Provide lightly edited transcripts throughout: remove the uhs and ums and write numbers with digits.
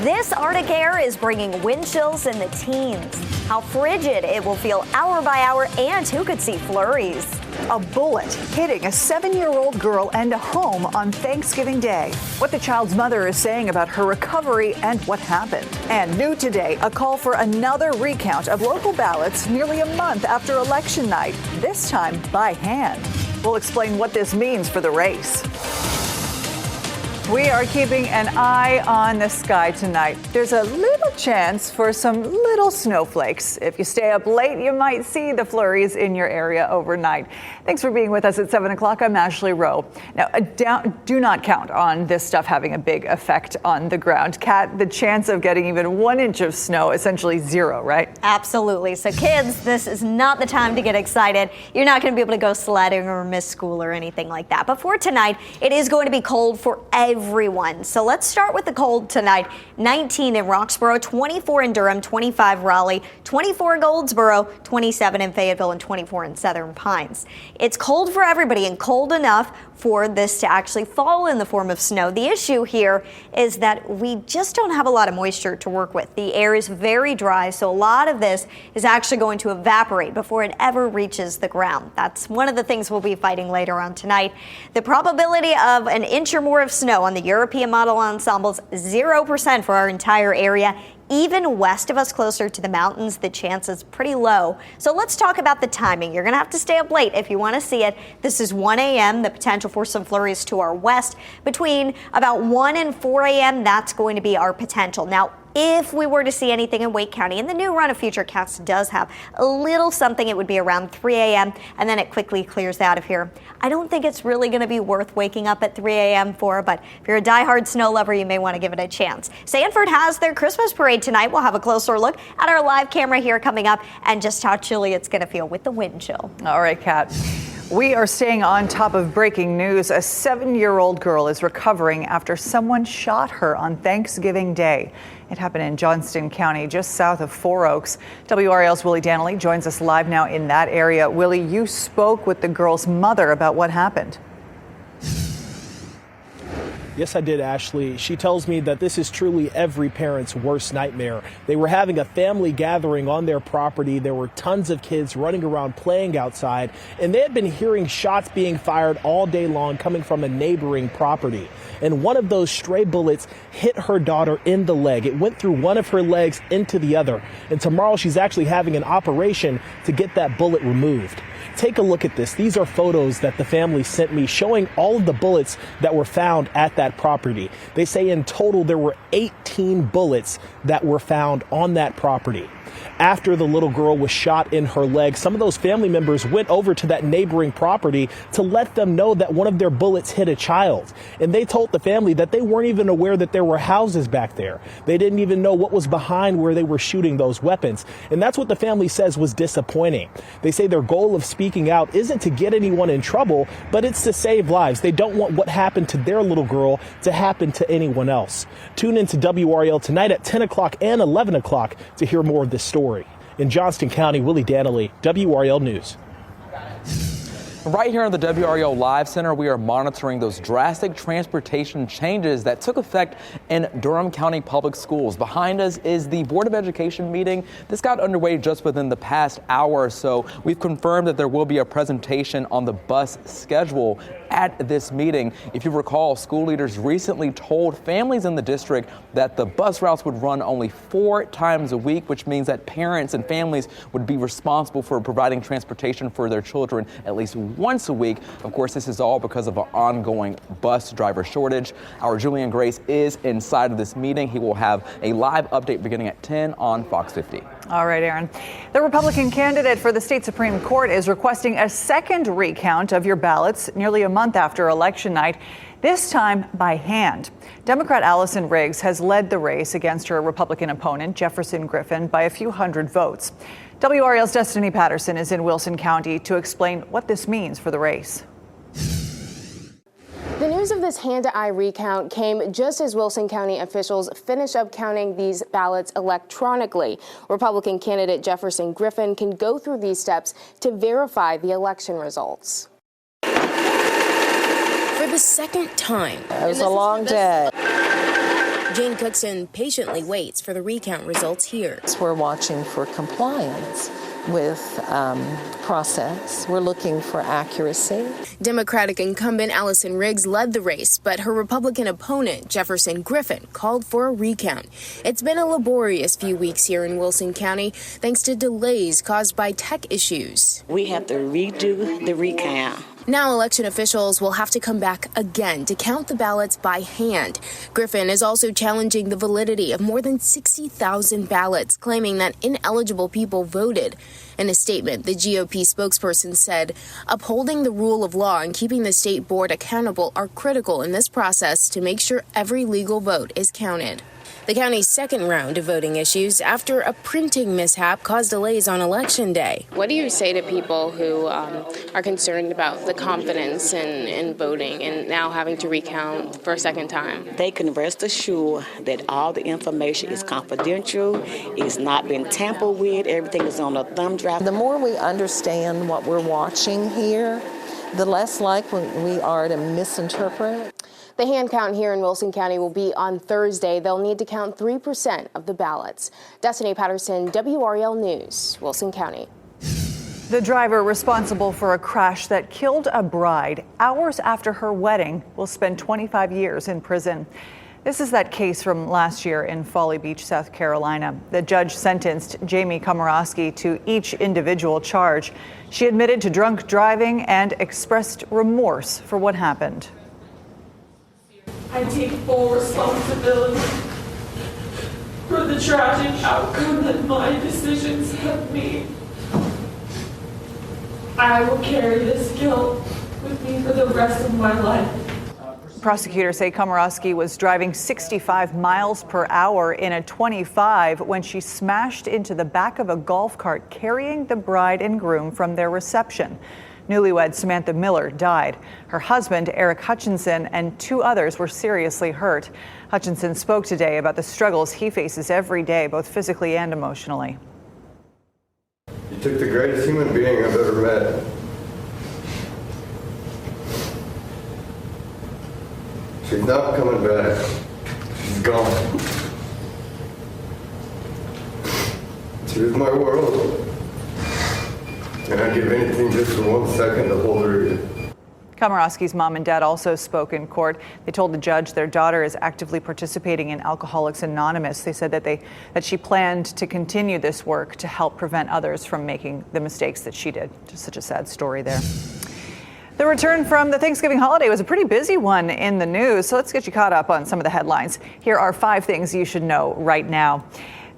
This Arctic air is bringing wind chills in the teens. How frigid it will feel hour by hour, and who could see flurries. A bullet hitting a 7-year-old girl and a home on Thanksgiving Day. What the child's mother is saying about her recovery and what happened. And new today, a call for another recount of local ballots nearly a month after election night, this time by hand. We'll explain what this means for the race. We are keeping an eye on the sky tonight. There's a little chance for some little snowflakes. If you stay up late, you might see the flurries in your area overnight. Thanks for being with us at 7 o'clock. I'm Ashley Rowe. Now, do not count on this stuff having a big effect on the ground. Kat, the chance of getting even 1 inch of snow, essentially zero, right? Absolutely. So kids, this is not the time to get excited. You're not going to be able to go sledding or miss school or anything like that. But for tonight, it is going to be cold for everyone. So let's start with the cold tonight. 19 in Roxborough, 24 in Durham, 25 Raleigh, 24 Goldsboro, 27 in Fayetteville, and 24 in Southern Pines. It's cold for everybody and cold enough for this to actually fall in the form of snow. The issue here is that we just don't have a lot of moisture to work with. The air is very dry, so a lot of this is actually going to evaporate before it ever reaches the ground. That's one of the things we'll be fighting later on tonight. The probability of an inch or more of snow on the European model ensembles, 0% for our entire area. Even west of us, closer to the mountains, the chance is pretty low. So let's talk about the timing. You're going to have to stay up late if you want to see it. This is 1 a.m., the potential for some flurries to our west. Between about 1 and 4 a.m., that's going to be our potential. Now, if we were to see anything in Wake County, and the new run of Futurecast does have a little something, it would be around 3 a.m., and then it quickly clears out of here. I don't think it's really going to be worth waking up at 3 a.m. for, but if you're a diehard snow lover, you may want to give it a chance. Sanford has their Christmas parade tonight. We'll have a closer look at our live camera here coming up, and just how chilly it's going to feel with the wind chill. All right, Kat. We are staying on top of breaking news. A 7-year-old girl is recovering after someone shot her on Thanksgiving Day. It happened in Johnston County, just south of Four Oaks. WRAL's Willie Danley joins us live now in that area. Willie, you spoke with the girl's mother about what happened. Yes, I did, Ashley. She tells me that this is truly every parent's worst nightmare. They were having a family gathering on their property. There were tons of kids running around playing outside, and they had been hearing shots being fired all day long coming from a neighboring property. And one of those stray bullets hit her daughter in the leg. It went through one of her legs into the other. And tomorrow she's actually having an operation to get that bullet removed. Take a look at this. These are photos that the family sent me showing all of the bullets that were found at that property. They say in total there were 18 bullets that were found on that property. After the little girl was shot in her leg, some of those family members went over to that neighboring property to let them know that one of their bullets hit a child. And they told the family that they weren't even aware that there were houses back there. They didn't even know what was behind where they were shooting those weapons. And that's what the family says was disappointing. They say their goal of speaking out isn't to get anyone in trouble, but it's to save lives. They don't want what happened to their little girl to happen to anyone else. Tune into WRAL tonight at 10 o'clock and 11 o'clock to hear more of this story. In Johnston County, Willie Danley, WRAL News. Right here in the WRAL Live Center, we are monitoring those drastic transportation changes that took effect in Durham County Public Schools. Behind us is the Board of Education meeting. This got underway just within the past hour or so. We've confirmed that there will be a presentation on the bus schedule at this meeting. If you recall, school leaders recently told families in the district that the bus routes would run only 4 times a week, which means that parents and families would be responsible for providing transportation for their children at least once a week. Of course, this is all because of an ongoing bus driver shortage. Our Julian Grace is inside of this meeting. He will have a live update beginning at 10 on Fox 50. All right, Aaron. The Republican candidate for the state Supreme Court is requesting a second recount of your ballots nearly a month after election night, this time by hand. Democrat Allison Riggs has led the race against her Republican opponent, Jefferson Griffin, by a few hundred votes. WRAL's Destiny Patterson is in Wilson County to explain what this means for the race. The news of this hand-to-eye recount came just as Wilson County officials finish up counting these ballots electronically. Republican candidate Jefferson Griffin can go through these steps to verify the election results. For the second time. It was a long day. Jane Cookson patiently waits for the recount results here. We're watching for compliance with process. We're looking for accuracy. Democratic incumbent Allison Riggs led the race, but her Republican opponent, Jefferson Griffin, called for a recount. It's been a laborious few weeks here in Wilson County, thanks to delays caused by tech issues. We have to redo the recount. Now election officials will have to come back again to count the ballots by hand. Griffin is also challenging the validity of more than 60,000 ballots, claiming that ineligible people voted. In a statement, the GOP spokesperson said, upholding the rule of law and keeping the state board accountable are critical in this process to make sure every legal vote is counted. The county's second round of voting issues after a printing mishap caused delays on Election Day. What do you say to people who are concerned about the confidence in voting and now having to recount for a second time? They can rest assured that all the information is confidential, it's not been tampered with, everything is on a thumb drive. The more we understand what we're watching here, the less likely we are to misinterpret. The hand count here in Wilson County will be on Thursday. They'll need to count 3% of the ballots. Destiny Patterson, WRAL News, Wilson County. The driver responsible for a crash that killed a bride hours after her wedding will spend 25 years in prison. This is that case from last year in Folly Beach, South Carolina. The judge sentenced Jamie Komorowski to each individual charge. She admitted to drunk driving and expressed remorse for what happened. I take full responsibility for the tragic outcome that my decisions have made. I will carry this guilt with me for the rest of my life. Prosecutors say Komorowski was driving 65 miles per hour in a 25 when she smashed into the back of a golf cart carrying the bride and groom from their reception. Newlywed Samantha Miller died. Her husband, Eric Hutchinson, and 2 others were seriously hurt. Hutchinson spoke today about the struggles he faces every day, both physically and emotionally. You took the greatest human being I've ever met. She's not coming back. She's gone. She was my world. And I'd give anything just for 1 second to hold her again. Komorowski's mom and dad also spoke in court. They told the judge their daughter is actively participating in Alcoholics Anonymous. They said that she planned to continue this work to help prevent others from making the mistakes that she did. Just such a sad story there. The return from the Thanksgiving holiday was a pretty busy one in the news, so let's get you caught up on some of the headlines. Here are 5 things you should know right now.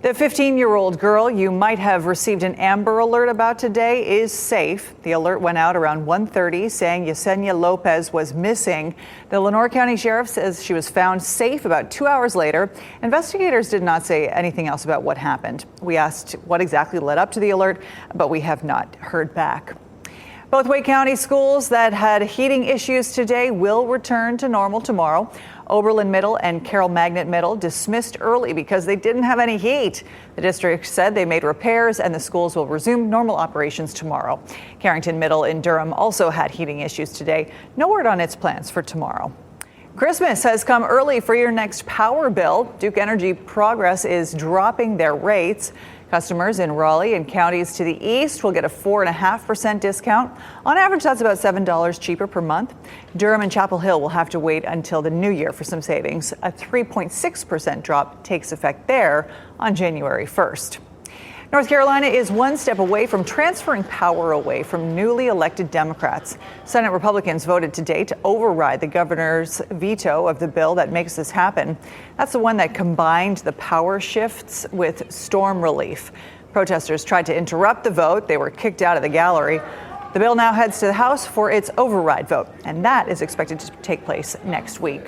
The 15-year-old girl you might have received an Amber Alert about today is safe. The alert went out around 1:30 saying Yesenia Lopez was missing. The Lenore County Sheriff says she was found safe about 2 hours later. Investigators did not say anything else about what happened. We asked what exactly led up to the alert, but we have not heard back. Both Wake County schools that had heating issues today will return to normal tomorrow. Oberlin Middle and Carroll Magnet Middle dismissed early because they didn't have any heat. The district said they made repairs and the schools will resume normal operations tomorrow. Carrington Middle in Durham also had heating issues today. No word on its plans for tomorrow. Christmas has come early for your next power bill. Duke Energy Progress is dropping their rates. Customers in Raleigh and counties to the east will get a 4.5% discount. On average, that's about $7 cheaper per month. Durham and Chapel Hill will have to wait until the new year for some savings. A 3.6% drop takes effect there on January 1st. North Carolina is one step away from transferring power away from newly elected Democrats. Senate Republicans voted today to override the governor's veto of the bill that makes this happen. That's the one that combined the power shifts with storm relief. Protesters tried to interrupt the vote. They were kicked out of the gallery. The bill now heads to the House for its override vote, and that is expected to take place next week.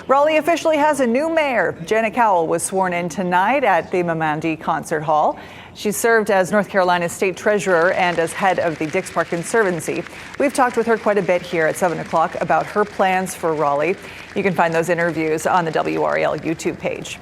Raleigh officially has a new mayor. Janet Cowell was sworn in tonight at the Mamandi Concert Hall. She served as North Carolina's state treasurer and as head of the Dix Park Conservancy. We've talked with her quite a bit here at 7 o'clock about her plans for Raleigh. You can find those interviews on the WRAL YouTube page.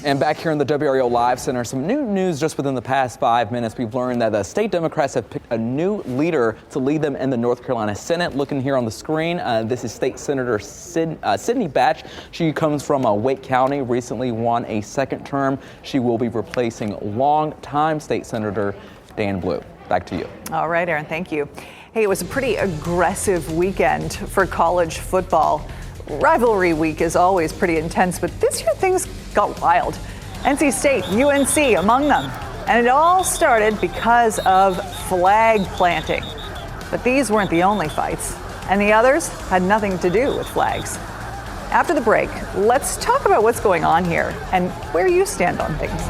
And back here in the WRAL Live Center, some new news just within the past 5 minutes. We've learned that the state Democrats have picked a new leader to lead them in the North Carolina Senate. Looking here on the screen, this is State Senator Sydney Batch. She comes from Wake County, recently won a second term. She will be replacing longtime State Senator Dan Blue. Back to you. All right, Aaron, thank you. Hey, it was a pretty aggressive weekend for college football. Rivalry week is always pretty intense, but this year things got wild. NC State, UNC among them. And it all started because of flag planting. But these weren't the only fights, and the others had nothing to do with flags. After the break, let's talk about what's going on here and where you stand on things.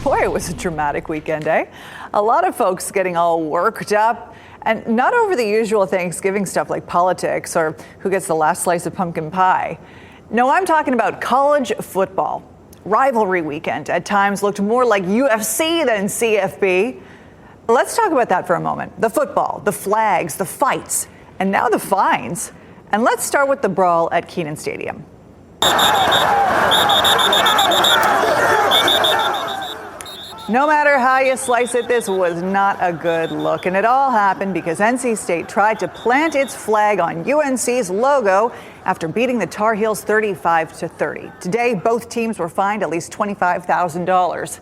Boy, it was a dramatic weekend, eh? A lot of folks getting all worked up, and not over the usual Thanksgiving stuff like politics or who gets the last slice of pumpkin pie. No, I'm talking about college football. Rivalry weekend at times looked more like UFC than CFB. Let's talk about that for a moment. The football, the flags, the fights, and now the fines. And let's start with the brawl at Kenan Stadium. No matter how you slice it, this was not a good look. And it all happened because NC State tried to plant its flag on UNC's logo after beating the Tar Heels 35-30. Today, both teams were fined at least $25,000.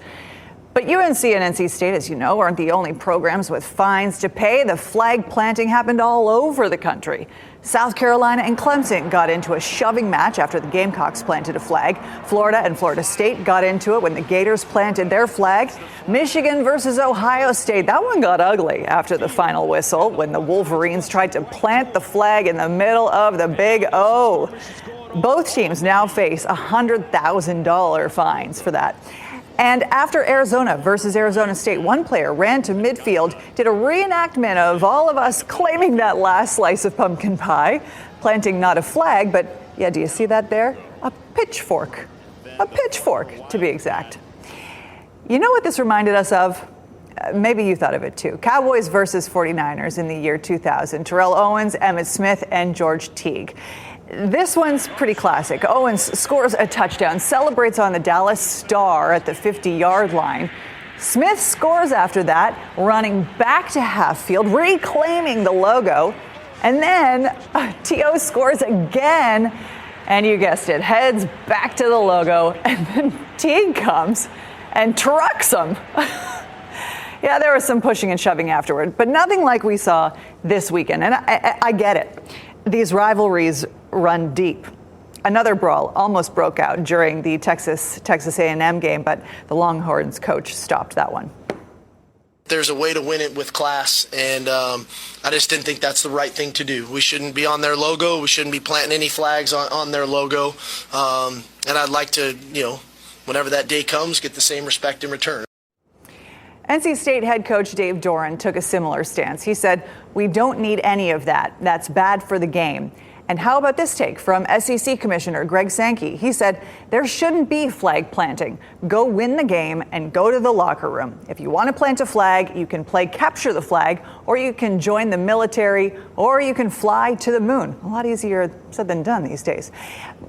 But UNC and NC State, as you know, aren't the only programs with fines to pay. The flag planting happened all over the country. South Carolina and Clemson got into a shoving match after the Gamecocks planted a flag. Florida and Florida State got into it when the Gators planted their flag. Michigan versus Ohio State, that one got ugly after the final whistle when the Wolverines tried to plant the flag in the middle of the Big O. Both teams now face $100,000 fines for that. And after Arizona versus Arizona State, one player ran to midfield, did a reenactment of all of us claiming that last slice of pumpkin pie, planting not a flag, but yeah, do you see that there? A pitchfork. A pitchfork, to be exact. You know what this reminded us of? Maybe you thought of it too. Cowboys versus 49ers in the year 2000. Terrell Owens, Emmitt Smith, and George Teague. This one's pretty classic. Owens scores a touchdown, celebrates on the Dallas Star at the 50-yard line. Smith scores after that, running back to half field, reclaiming the logo. And then T.O. scores again, and you guessed it, heads back to the logo. And then Teague comes and trucks him. Yeah, there was some pushing and shoving afterward, but nothing like we saw this weekend. And I get it. These rivalries run deep. Another brawl almost broke out during the Texas A&M game, but the Longhorns coach stopped that one. There's a way to win it with class, and I just didn't think that's the right thing to do. We shouldn't be on their logo. We shouldn't be planting any flags on their logo. And I'd like to, whenever that day comes, get the same respect in return. NC State head coach Dave Doran took a similar stance. He said, "We don't need any of that. That's bad for the game." And how about this take from SEC Commissioner Greg Sankey? He said, "There shouldn't be flag planting. Go win the game and go to the locker room. If you want to plant a flag, you can play capture the flag, or you can join the military, or you can fly to the moon." A lot easier said than done these days.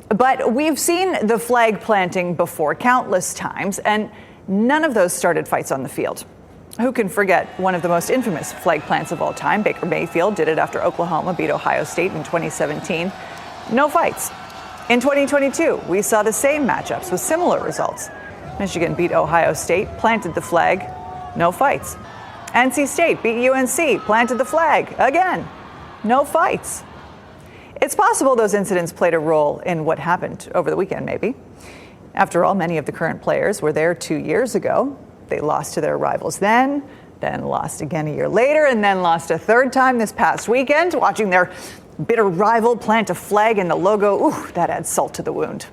But we've seen the flag planting before countless times, and none of those started fights on the field. Who can forget one of the most infamous flag plants of all time? Baker Mayfield did it after Oklahoma beat Ohio State in 2017. No fights. In 2022, we saw the same matchups with similar results. Michigan beat Ohio State, planted the flag, no fights. NC State beat UNC, planted the flag, again, no fights. It's possible those incidents played a role in what happened over the weekend, maybe. After all, many of the current players were there 2 years ago. They lost to their rivals then lost again a year later, and then lost a third time this past weekend. Watching their bitter rival plant a flag in the logo, ooh, that adds salt to the wound.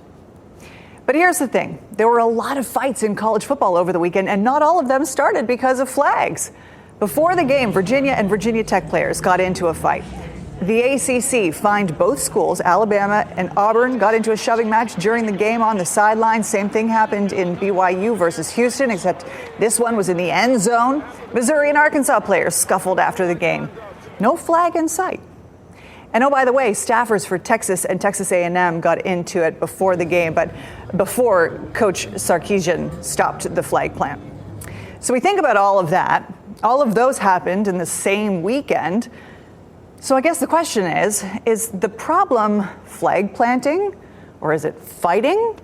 But here's the thing. There were a lot of fights in college football over the weekend, and not all of them started because of flags. Before the game, Virginia and Virginia Tech players got into a fight. The ACC fined both schools. Alabama and Auburn got into a shoving match during the game on the sideline. Same thing happened in BYU versus Houston, except this one was in the end zone. Missouri and Arkansas players scuffled after the game. No flag in sight. And oh, by the way, staffers for Texas and Texas A&M got into it before the game, but before Coach Sarkisian stopped the flag plant. So we think about all of that. All of those happened in the same weekend. So I guess the question is the problem flag planting, or is it fighting,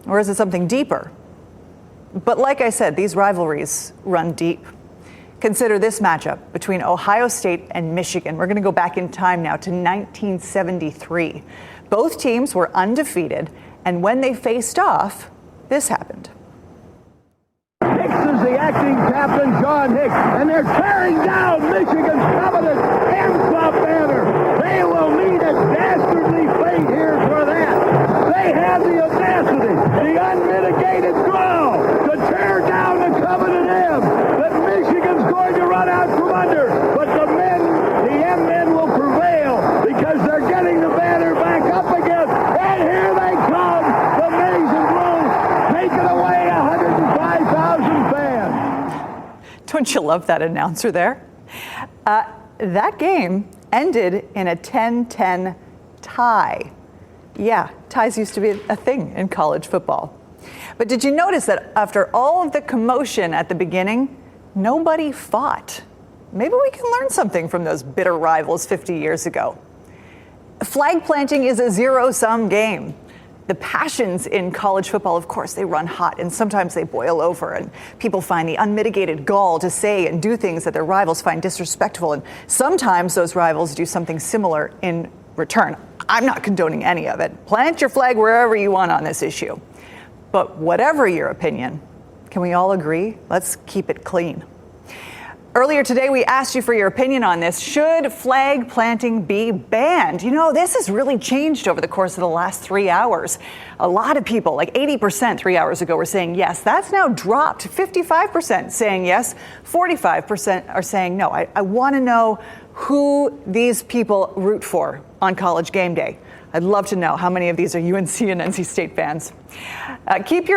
or is it something deeper? But like I said, these rivalries run deep. Consider this matchup between Ohio State and Michigan. We're going to go back in time now to 1973. Both teams were undefeated, and when they faced off, this happened. Hicks is the acting captain, John Hicks, and they're tearing down Michigan's coveted M-Club banner. They will meet a dastardly fate here for that. They have the audacity, the unmitigated gall to tear down the coveted M that Michigan's going to run out from under. But the M-men will prevail because they're getting the banner back up again. And here they come, the maize and blue, taking away 105,000 fans. Don't you love that announcer there? That game ended in a 10-10 tie. Yeah, ties used to be a thing in college football. But did you notice that after all of the commotion at the beginning, nobody fought? Maybe we can learn something from those bitter rivals 50 years ago. Flag planting is a zero-sum game. The passions in college football, of course, they run hot, and sometimes they boil over, and people find the unmitigated gall to say and do things that their rivals find disrespectful, and sometimes those rivals do something similar in return. I'm not condoning any of it. Plant your flag wherever you want on this issue. But whatever your opinion, can we all agree? Let's keep it clean. Earlier today, we asked you for your opinion on this. Should flag planting be banned? You know, this has really changed over the course of the last 3 hours. A lot of people, like 80% 3 hours ago, were saying yes. That's now dropped to 55% saying yes. 45% are saying no. I want to know who these people root for on College Game Day. I'd love to know how many of these are UNC and NC State fans. Keep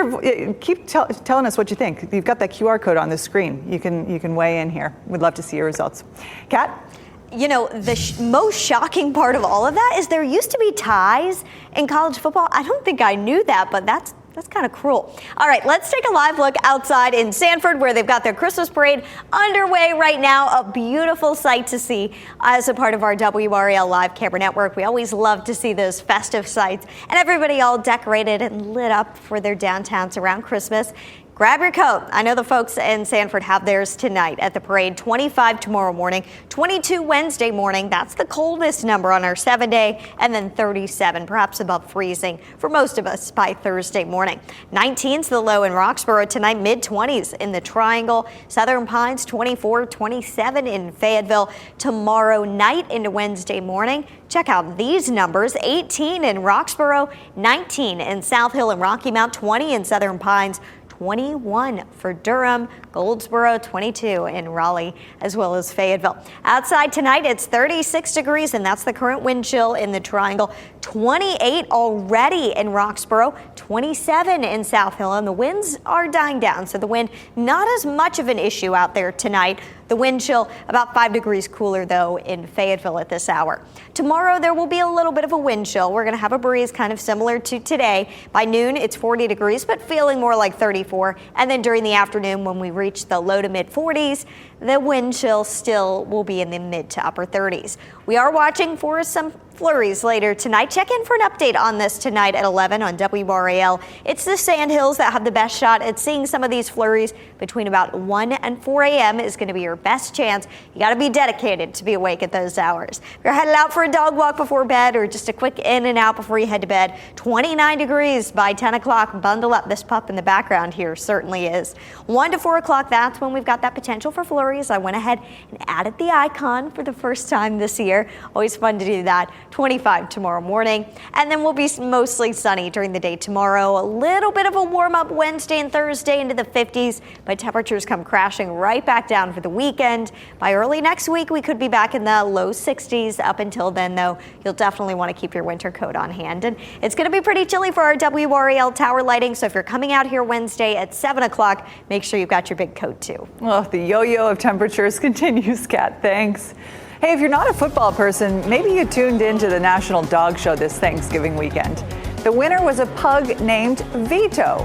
telling us what you think. You've got that QR code on the screen. You can weigh in here. We'd love to see your results. Kat? You know, the most shocking part of all of that is there used to be ties in college football. I don't think I knew that, but that's kind of cruel. All right, let's take a live look outside in Sanford where they've got their Christmas parade underway right now. A beautiful sight to see as a part of our WRAL live camera network. We always love to see those festive sights and everybody all decorated and lit up for their downtowns around Christmas. Grab your coat. I know the folks in Sanford have theirs tonight at the parade. 25 tomorrow morning, 22 Wednesday morning. That's the coldest number on our 7-day, and then 37, perhaps above freezing for most of us by Thursday morning. 19's the low in Roxborough tonight, mid-20s in the Triangle. Southern Pines, 24, 27 in Fayetteville. Tomorrow night into Wednesday morning, check out these numbers. 18 in Roxborough, 19 in South Hill and Rocky Mount, 20 in Southern Pines, 21 for Durham, Goldsboro, 22 in Raleigh, as well as Fayetteville. Outside tonight, it's 36 degrees, and that's the current wind chill in the Triangle. 28 already in Roxborough, 27 in South Hill, and the winds are dying down, so the wind not as much of an issue out there tonight. The wind chill about 5 degrees cooler, though, in Fayetteville at this hour. Tomorrow, there will be a little bit of a wind chill. We're going to have a breeze kind of similar to today. By noon, it's 40 degrees, but feeling more like 34. And then during the afternoon, when we reach the low to mid 40s, the wind chill still will be in the mid to upper 30s. We are watching for some flurries later tonight. Check in for an update on this tonight at 11 on WRAL. It's the Sandhills that have the best shot at seeing some of these flurries between about 1 and 4 a.m. is going to be your best chance. You got to be dedicated to be awake at those hours. If you're headed out for a dog walk before bed or just a quick in and out before you head to bed, 29 degrees by 10 o'clock. Bundle up. This pup in the background here certainly is. 1 to 4 o'clock, that's when we've got that potential for flurries. I went ahead and added the icon for the first time this year. Always fun to do that. 25 tomorrow morning. And then we'll be mostly sunny during the day tomorrow. A little bit of a warm up Wednesday and Thursday into the 50s, but temperatures come crashing right back down for the weekend. By early next week, we could be back in the low 60s. Up until then, though, you'll definitely want to keep your winter coat on hand. And it's going to be pretty chilly for our WRAL tower lighting. So if you're coming out here Wednesday at 7 o'clock, make sure you've got your big coat too. Well, the yo-yo of temperatures continues, Kat. Thanks. Hey, if you're not a football person, maybe you tuned into the National Dog Show this Thanksgiving weekend. The winner was a pug named Vito.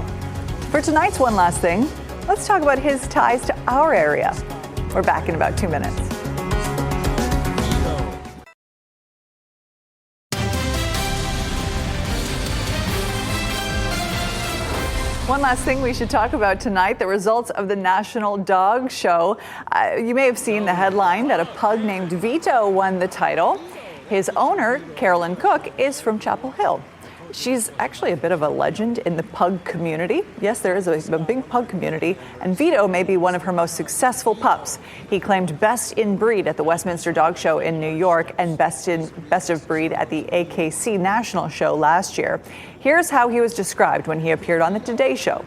For tonight's One Last Thing, let's talk about his ties to our area. We're back in about 2 minutes. One last thing we should talk about tonight, the results of the National Dog Show. You may have seen the headline that a pug named Vito won the title. His owner, Carolyn Cook, is from Chapel Hill. She's actually a bit of a legend in the pug community. Yes, there is a big pug community, and Vito may be one of her most successful pups. He claimed best in breed at the Westminster Dog Show in New York and best of breed at the AKC National Show last year. Here's how he was described when he appeared on the Today Show.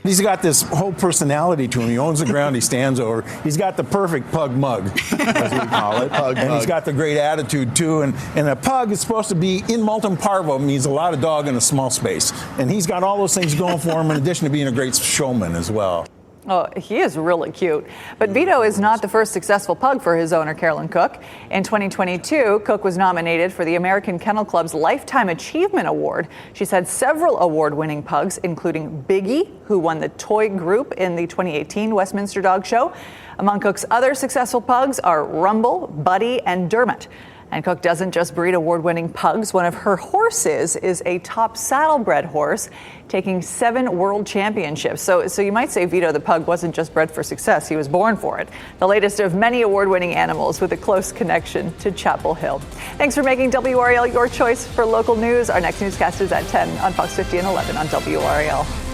He's got this whole personality to him. He owns the ground. He stands over. He's got the perfect pug mug, as we call it. And he's got the great attitude, too. And a pug is supposed to be in multum parvo, means a lot of dog in a small space. And he's got all those things going for him, in addition to being a great showman as well. Oh, he is really cute. But Vito is not the first successful pug for his owner, Carolyn Cook. In 2022, Cook was nominated for the American Kennel Club's Lifetime Achievement Award. She's had several award-winning pugs, including Biggie, who won the toy group in the 2018 Westminster Dog Show. Among Cook's other successful pugs are Rumble, Buddy, and Dermot. And Cook doesn't just breed award-winning pugs. One of her horses is a top saddlebred horse, taking 7 world championships. So you might say Vito the pug wasn't just bred for success, he was born for it. The latest of many award-winning animals with a close connection to Chapel Hill. Thanks for making WRAL your choice for local news. Our next newscast is at 10 on Fox 50 and 11 on WRAL.